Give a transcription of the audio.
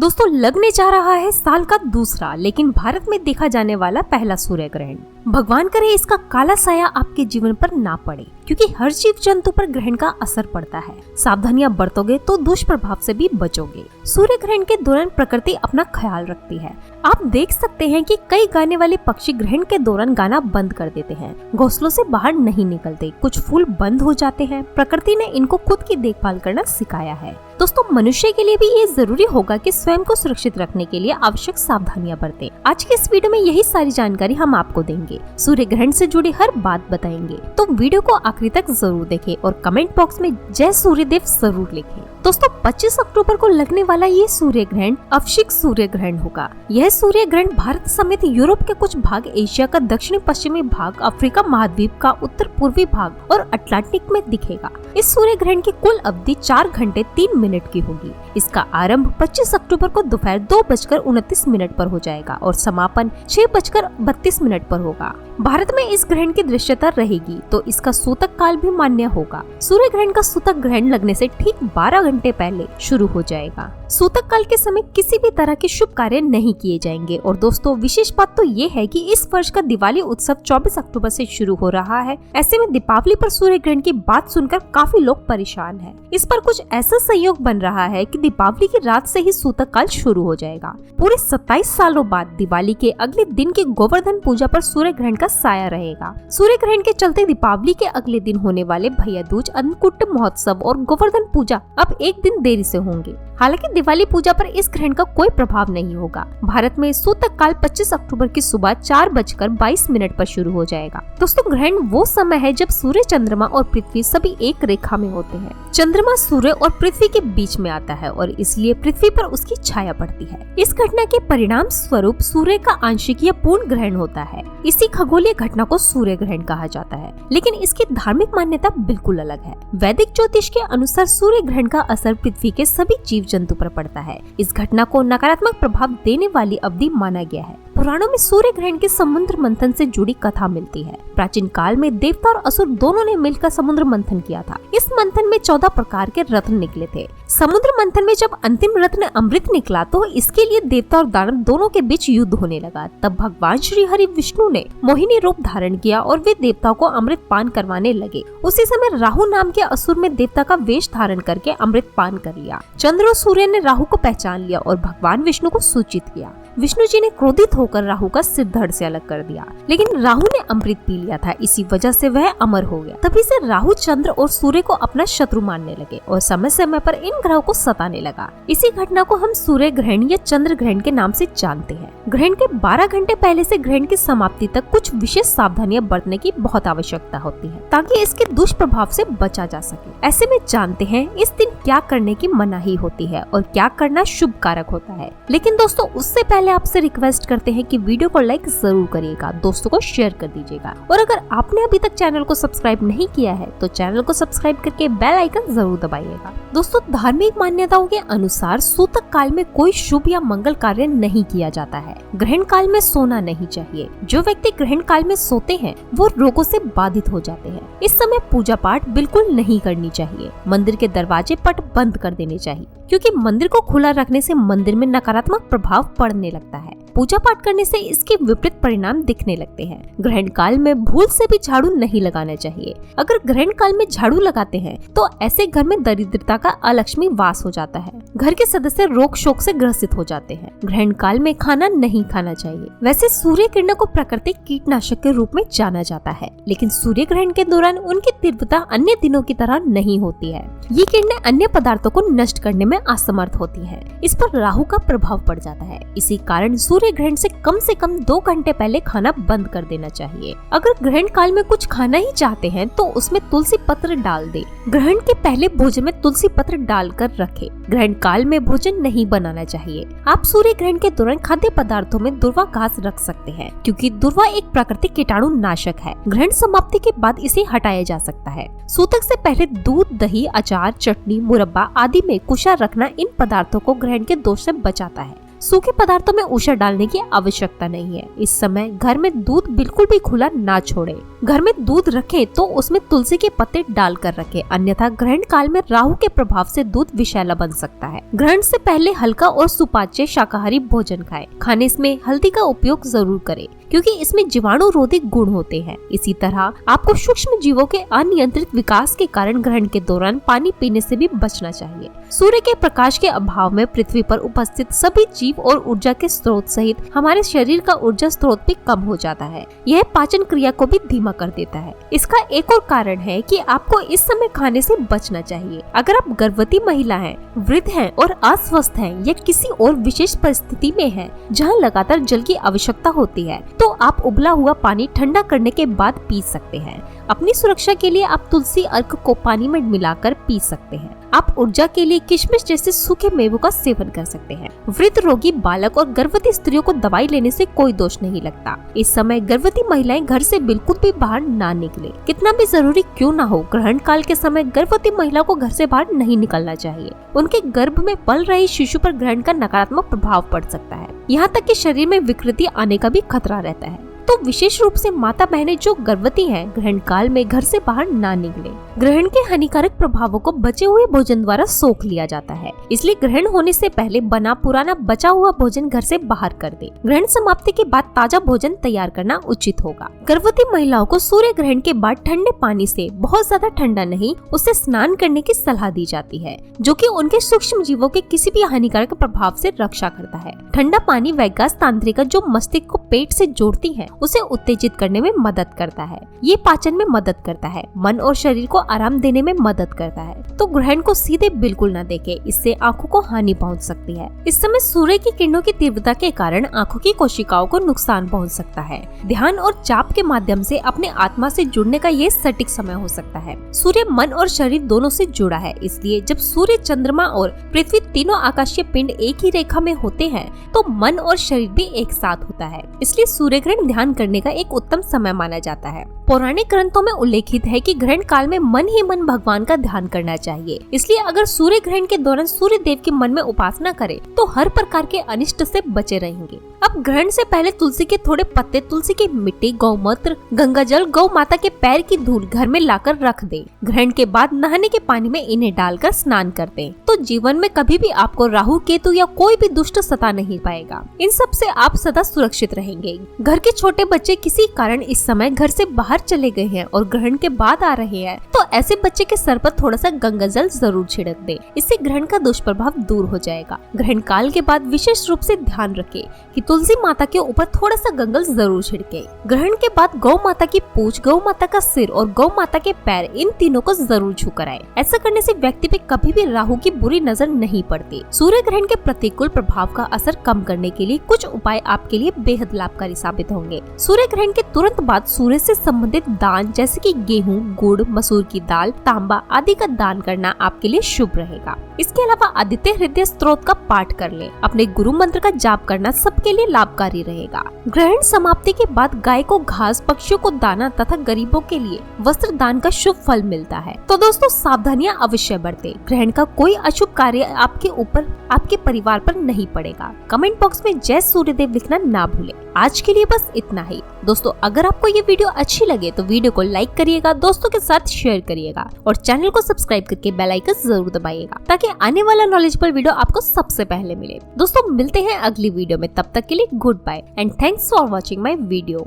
दोस्तों लगने जा रहा है साल का दूसरा लेकिन भारत में देखा जाने वाला पहला सूर्य ग्रहण। भगवान करे इसका काला साया आपके जीवन पर ना पड़े, क्योंकि हर जीव जंतु पर ग्रहण का असर पड़ता है। सावधानियां बरतोगे तो दुष्प्रभाव से भी बचोगे। सूर्य ग्रहण के दौरान प्रकृति अपना ख्याल रखती है। आप देख सकते हैं कि कई गाने वाले पक्षी ग्रहण के दौरान गाना बंद कर देते हैं, घोंसलों से बाहर नहीं निकलते, कुछ फूल बंद हो जाते हैं। प्रकृति ने इनको खुद की देखभाल करना सिखाया है। दोस्तों मनुष्य के लिए भी ये जरूरी होगा कि स्वयं को सुरक्षित रखने के लिए आवश्यक सावधानियां बरतें। आज के इस वीडियो में यही सारी जानकारी हम आपको देंगे। सूर्य ग्रहण से जुड़ी हर बात बताएंगे, तो वीडियो को आखिरी तक जरूर देखें और कमेंट बॉक्स में जय सूर्यदेव जरूर लिखें। दोस्तों 25 अक्टूबर को लगने वाला ये सूर्य ग्रहण अवशिक सूर्य ग्रहण होगा। यह सूर्य ग्रहण भारत समेत यूरोप के कुछ भाग, एशिया का दक्षिणी पश्चिमी भाग, अफ्रीका महाद्वीप का उत्तर पूर्वी भाग और अटलांटिक में दिखेगा। इस सूर्य ग्रहण की कुल अवधि 4 घंटे 3 मिनट की होगी। इसका आरंभ 25 अक्टूबर को दोपहर 2:29 पर हो जाएगा और समापन 6:32 पर होगा। भारत में इस ग्रहण की दृश्यता रहेगी तो इसका सूतक काल भी मान्य होगा। सूर्य ग्रहण का सूतक ग्रहण लगने से ठीक 12 घंटे पहले शुरू हो जाएगा। सूतक काल के समय किसी भी तरह के शुभ कार्य नहीं किए जाएंगे। और दोस्तों विशेष बात तो ये है कि इस वर्ष का दिवाली उत्सव 24 अक्टूबर से शुरू हो रहा है। ऐसे में दीपावली पर सूर्य ग्रहण की बात सुनकर काफी लोग परेशान हैं। इस पर कुछ ऐसा संयोग बन रहा है कि दीपावली की रात से ही सूतक काल शुरू हो जाएगा। पूरे 27 सालों बाद दिवाली के अगले दिन की गोवर्धन पूजा पर सूर्य ग्रहण का साया रहेगा। सूर्य ग्रहण के चलते दीपावली के अगले दिन होने वाले भैया दूज, अन्नकूट महोत्सव और गोवर्धन पूजा अब एक दिन देरी से होंगे। हालांकि दिवाली पूजा पर इस ग्रहण का कोई प्रभाव नहीं होगा। भारत में सूतक काल 25 अक्टूबर की सुबह 4:22 पर शुरू हो जाएगा। दोस्तों ग्रहण वो समय है जब सूर्य, चंद्रमा और पृथ्वी सभी एक रेखा में होते हैं। चंद्रमा सूर्य और पृथ्वी के बीच में आता है और इसलिए पृथ्वी पर उसकी छाया पड़ती है। इस घटना के परिणाम स्वरूप सूर्य का आंशिक या पूर्ण ग्रहण होता है। इसी खगोलीय घटना को सूर्य ग्रहण कहा जाता है, लेकिन इसकी धार्मिक मान्यता बिल्कुल अलग है। वैदिक ज्योतिष के अनुसार सूर्य ग्रहण का असर पृथ्वी के सभी जीव जंतु पर पड़ता है। इस घटना को नकारात्मक प्रभाव देने वाली अवधि माना गया है। पुराणों में सूर्य ग्रहण के समुद्र मंथन से जुड़ी कथा मिलती है। प्राचीन काल में देवता और असुर दोनों ने मिलकर समुद्र मंथन किया था। इस मंथन में 14 प्रकार के रत्न निकले थे। समुद्र मंथन में जब अंतिम रत्न अमृत निकला तो इसके लिए देवता और दानव दोनों के बीच युद्ध होने लगा। तब भगवान श्री हरि विष्णु ने मोहिनी रूप धारण किया और वे देवताओं को अमृत पान करवाने लगे। उसी समय राहु नाम के असुर में देवता का वेश धारण करके अमृत पान कर लिया। चंद्र और सूर्य ने राहु को पहचान लिया और भगवान विष्णु को सूचित किया। विष्णु जी ने क्रोधित होकर राहु का सिर धड़ से अलग कर दिया, लेकिन राहु ने अमृत पी लिया था, इसी वजह से वह अमर हो गया। तभी से राहु चंद्र और सूर्य को अपना शत्रु मानने लगे और समय समय पर इन ग्रहों को सताने लगा। इसी घटना को हम सूर्य ग्रहण या चंद्र ग्रहण के नाम से जानते हैं। ग्रहण के 12 घंटे पहले से ग्रहण की समाप्ति तक कुछ विशेष सावधानियां बरतने की बहुत आवश्यकता होती है ताकि इसके दुष्प्रभाव से बचा जा सके। ऐसे में जानते हैं इस दिन क्या करने की मनाही होती है और क्या करना शुभ कारक होता है। लेकिन दोस्तों उससे पहले आपसे रिक्वेस्ट करते हैं कि वीडियो को लाइक जरूर करिएगा, दोस्तों को शेयर कर दीजिएगा और अगर आपने अभी तक चैनल को सब्सक्राइब नहीं किया है तो चैनल को सब्सक्राइब करके बेल आइकन जरूर दबाइएगा। दोस्तों धार्मिक मान्यताओं के अनुसार सूतक काल में कोई शुभ या मंगल कार्य नहीं किया जाता है। ग्रहण काल में सोना नहीं चाहिए। जो व्यक्ति ग्रहण काल में सोते हैं वो रोगों से बाधित हो जाते हैं। इस समय पूजा पाठ बिल्कुल नहीं करनी चाहिए। मंदिर के दरवाजे पट बंद कर देने चाहिए, क्योंकि मंदिर को खुला रखने से मंदिर में नकारात्मक प्रभाव पड़ने लगता है। पूजा पाठ करने से इसके विपरीत परिणाम दिखने लगते हैं। ग्रहण काल में भूल से भी झाड़ू नहीं लगाना चाहिए। अगर ग्रहण काल में झाड़ू लगाते हैं तो ऐसे घर में दरिद्रता का अलक्ष्मी वास हो जाता है। घर के सदस्य रोग शोक से ग्रसित हो जाते हैं। ग्रहण काल में खाना नहीं खाना चाहिए। वैसे सूर्य किरणों को प्राकृतिक कीटनाशक के रूप में जाना जाता है, लेकिन सूर्य ग्रहण के दौरान उनकी तीव्रता अन्य दिनों की तरह नहीं होती है। ये किरणें अन्य पदार्थों को नष्ट करने में असमर्थ होती है। इस पर राहु का प्रभाव पड़ जाता है। इसी कारण सूर्य ग्रहण से कम 2 घंटे पहले खाना बंद कर देना चाहिए। अगर ग्रहण काल में कुछ खाना ही चाहते हैं तो उसमें तुलसी पत्र डाल दे। ग्रहण के पहले भोजन में तुलसी पत्र डालकर रखें। ग्रहण काल में भोजन नहीं बनाना चाहिए। आप सूर्य ग्रहण के दौरान खाद्य पदार्थों में दुर्वा घास रख सकते हैं, क्योंकि दुर्वा एक प्राकृतिक कीटाणु नाशक है। ग्रहण समाप्ति के बाद इसे हटाया जा सकता है। सूतक से पहले दूध, दही, अचार, चटनी, मुरब्बा आदि में कुशा रखना इन पदार्थों को ग्रहण के दोष से बचाता है। सूखे पदार्थों में ऊषा डालने की आवश्यकता नहीं है। इस समय घर में दूध बिल्कुल भी खुला ना छोड़े। घर में दूध रखें तो उसमें तुलसी के पत्ते डालकर रखें, अन्यथा ग्रहण काल में राहु के प्रभाव से दूध विषैला बन सकता है। ग्रहण से पहले हल्का और सुपाच्य शाकाहारी भोजन खाएं। खाने में हल्दी का उपयोग जरूर करें क्योंकि इसमें जीवाणु रोधी गुण होते हैं। इसी तरह आपको सूक्ष्म जीवों के अनियंत्रित विकास के कारण ग्रहण के दौरान पानी पीने से भी बचना चाहिए। सूर्य के प्रकाश के अभाव में पृथ्वी पर उपस्थित सभी जीव और ऊर्जा के स्रोत सहित हमारे शरीर का ऊर्जा स्रोत भी कम हो जाता है। यह पाचन क्रिया को भी धीमा कर देता है। इसका एक और कारण है कि आपको इस समय खाने से बचना चाहिए। अगर आप गर्भवती महिला हैं, वृद्ध हैं और अस्वस्थ हैं या किसी और विशेष परिस्थिति में हैं जहां लगातार जल की आवश्यकता होती है तो आप उबला हुआ पानी ठंडा करने के बाद पी सकते हैं। अपनी सुरक्षा के लिए आप तुलसी अर्क को पानी में मिलाकर पी सकते हैं। आप ऊर्जा के लिए किशमिश जैसे सूखे मेवों का सेवन कर सकते हैं। वृद्ध, रोगी, बालक और गर्भवती स्त्रियों को दवाई लेने से कोई दोष नहीं लगता। इस समय गर्भवती महिलाएं घर से बिल्कुल भी बाहर ना निकले। कितना भी जरूरी क्यों ना हो, ग्रहण काल के समय गर्भवती महिला को घर से बाहर नहीं निकलना चाहिए। उनके गर्भ में पल रही शिशु पर ग्रहण का नकारात्मक प्रभाव पड़ सकता है। यहाँ तक कि शरीर में विकृति आने का भी खतरा रहता है। तो विशेष रूप से माता बहनें जो गर्भवती हैं, ग्रहण काल में घर से बाहर ना निकले। ग्रहण के हानिकारक प्रभावों को बचे हुए भोजन द्वारा सोख लिया जाता है, इसलिए ग्रहण होने से पहले बना पुराना बचा हुआ भोजन घर से बाहर कर दे। ग्रहण समाप्ति के बाद ताजा भोजन तैयार करना उचित होगा। गर्भवती महिलाओं को सूर्य ग्रहण के बाद ठंडे पानी से, बहुत ज्यादा ठंडा नहीं, उससे स्नान करने की सलाह दी जाती है, जो कि उनके सूक्ष्म जीवों के किसी भी हानिकारक प्रभाव से रक्षा करता है। ठंडा पानी वैगास तंत्रिका जो मस्तिष्क को पेट से जोड़ती है उसे उत्तेजित करने में मदद करता है। ये पाचन में मदद करता है, मन और शरीर को आराम देने में मदद करता है। तो ग्रहण को सीधे बिल्कुल न देखें, इससे आंखों को हानि पहुंच सकती है। इस समय सूर्य की किरणों की तीव्रता के कारण आंखों की कोशिकाओं को नुकसान पहुंच सकता है। ध्यान और जाप के माध्यम से अपने आत्मा से जुड़ने का ये सटीक समय हो सकता है। सूर्य मन और शरीर दोनों से जुड़ा है, इसलिए जब सूर्य, चंद्रमा और पृथ्वी तीनों आकाशीय पिंड एक ही रेखा में होते हैं तो मन और शरीर भी एक साथ होता है। इसलिए सूर्य ग्रहण ध्यान करने का एक उत्तम समय माना जाता है। पौराणिक ग्रंथों में उल्लेखित है कि ग्रहण काल में मन ही मन भगवान का ध्यान करना चाहिए। इसलिए अगर सूर्य ग्रहण के दौरान सूर्य देव के मन में उपासना करें तो हर प्रकार के अनिष्ट से बचे रहेंगे। अब ग्रहण से पहले तुलसी के थोड़े पत्ते, तुलसी की मिट्टी, गौमूत्र, गंगा जल, गौ माता के पैर की धूल घर में लाकर रख दे। ग्रहण के बाद नहाने के पानी में इन्हें डालकर स्नान कर दें, तो जीवन में कभी भी आपको राहु, केतु या कोई भी दुष्ट सता नहीं पाएगा। इन सब से आप सदा सुरक्षित रहेंगे। घर के छोटे बच्चे किसी कारण इस समय घर से बाहर चले गए हैं और ग्रहण के बाद आ रहे हैं तो ऐसे बच्चे के सर पर थोड़ा सा गंगा जल जरूर छिड़क दे। इससे ग्रहण का दुष्प्रभाव दूर हो जाएगा। ग्रहण काल के बाद विशेष रूप से ध्यान रखें कि तुलसी माता के ऊपर थोड़ा सा गंगा जरूर छिड़के। ग्रहण के बाद गौ माता की पूंछ, गौ माता का सिर और गौ माता के पैर, इन तीनों को जरूर छूकर आए। ऐसा करने से व्यक्ति पे कभी भी राहु की बुरी नजर नहीं पड़ती। सूर्य ग्रहण के प्रतिकूल प्रभाव का असर कम करने के लिए कुछ उपाय आपके लिए बेहद लाभकारी साबित होंगे। सूर्य ग्रहण के तुरंत बाद सूर्य से संबंधित दान जैसे कि गेहूं, गुड़, मसूर की दाल, तांबा आदि का दान करना आपके लिए शुभ रहेगा। इसके अलावा आदित्य हृदय स्तोत्र का पाठ कर ले। अपने गुरु मंत्र का जाप करना सबके लिए लाभकारी रहेगा। ग्रहण समाप्ति के बाद गाय को घास, पक्षियों को दाना तथा गरीबों के लिए वस्त्र दान का शुभ फल मिलता है। तो दोस्तों, सावधानियां अवश्य बरतें। ग्रहण का कोई अशुभ कार्य आपके ऊपर, आपके परिवार पर नहीं पड़ेगा। कमेंट बॉक्स में जय सूर्यदेव लिखना ना भूले। आज के लिए बस इतना ही। दोस्तों, अगर आपको ये वीडियो अच्छी लगे तो वीडियो को लाइक करिएगा, दोस्तों के साथ शेयर करिएगा और चैनल को सब्सक्राइब करके बेल आइकन जरूर दबाइएगा ताकि आने वाला नॉलेजेबल वीडियो आपको सबसे पहले मिले। दोस्तों, मिलते हैं अगली वीडियो में। तब तक के लिए good bye and thanks for watching my video.